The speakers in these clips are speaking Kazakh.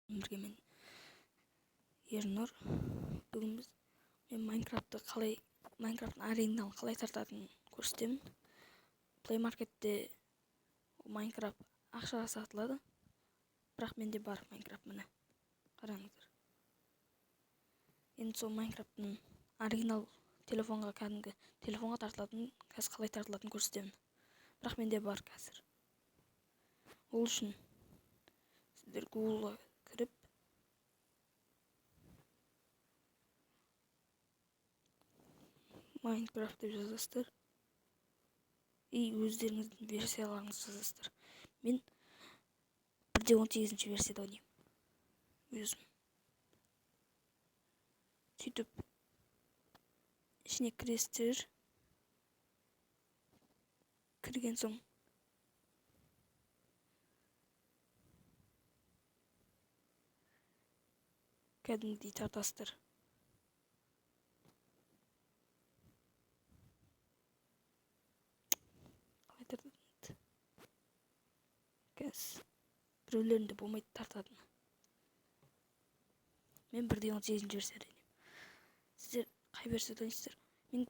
Бірге мен Ернұр. Бүгін мен Майнкрафттың оригиналын қалай тартатынын көрсетемін. Play Marketте Майнкрафт ақшаға сатылады. Бірақ менде бар Майнкрафт, міне. Қараңыздар. Енді сол Майнкрафттың оригинал телефонға тартылатын, қазір қалай тартылатынын көрсетемін. Бірақ менде бар қазір. Ол үшін сіздер Google'ға кіріп Майнкрафт деп жазасыздар. И өздеріңіздің версияларыңызды жазасыздар. Мен 1.18 версияда ойнаймын. Өзім. Сөйтіп ішіне кіресіздер. Кірген соң кәдімгідей тартасыздар. Қалай тартатынды? Қазір біреулерінде болмайды тартатыны. Мен 1.18 версияда ойнаймын. Сіздер қай версияда ойнайсыздар? Мен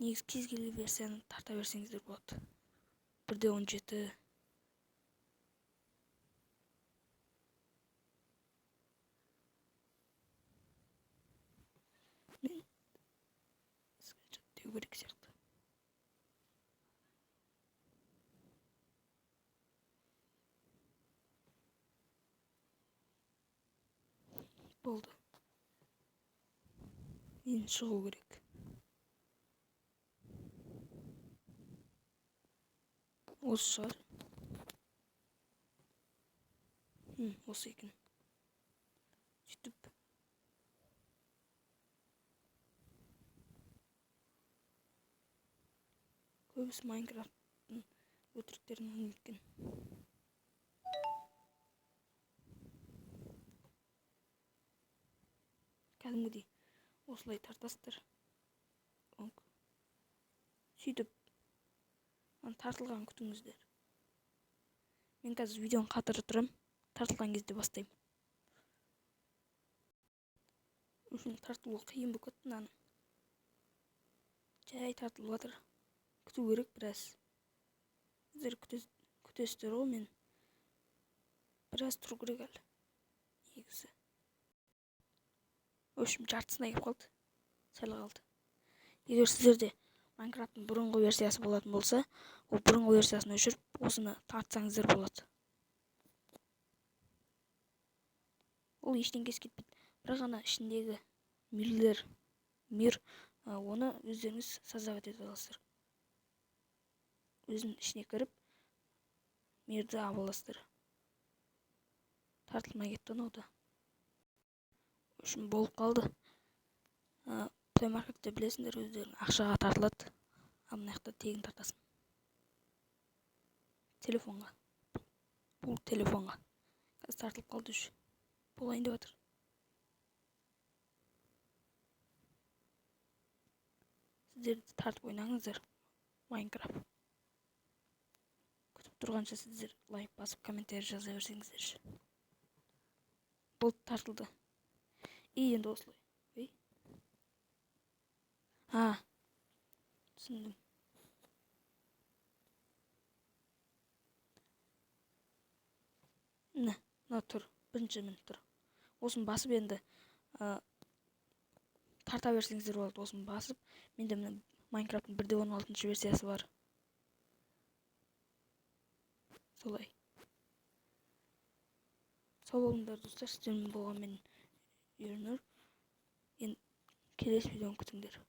негізі кез келген версияны тарта берсеңіздер болады. 1.17. Мен скриншот деу керек сияқты. Болды. Мен шығу керек. Осы шығар. Осы екен. Сөйтіп көбісі Майнкрафттың өтіріктерін ойнайтын. Кәдімгідей осылай тартасыздар. Сөйтіп тартылған күтіңіздер. Мен қазір видеоны қатырып тұрам. Тартылған кезде бастаймын. Үшін тартылу қиын болып кетті мынаны. Жай тартылып жатыр. Күту керек біраз. Сіздер күтесіздер ғой, мен біраз тұру керек әлі. Негізі. Өшім жартысына кеп қалды. Сәл қалды. Егер сіздерде Майнкрафттың бұрынғы версиясы болатын болса, ол бұрынғы версиясын өшіріп, осыны тартсаңыздар болады. Ол ештеңкесі кетпейді. Бірақ ғана ішіндегі оны өздеріңіз создавать ете аласыздар. Өзінің ішіне кіріп, мирді ала аласыздар. Тартылмай кетті оны да. Үшін болып қалды. Play Marketте білесіңдер, өздерің ақшаға тартылады. Ал мына жақта тегін тартасың. Телефонға. Бұл телефонға. Қазір тартылып қалды үш. Болайын деп жатыр. Сіздер тартып ойнаңыздар. Майнкрафт. Күтіп тұрғанша сіздер лайк басып, комментарий жаза берсеңіздер. Бұл тартылды. И енді осылай. Түсіндім. Мына тұр. Бірінші мін тұр. Осын басып енді тарта берсеңіздер болады. Осын басып. Менде Майнкрафттың 1.16 версиясы бар. Солай. Сау болыңдар достар. Сіздермен болған мен Ернұр. Келесі видеоны күтіңдер.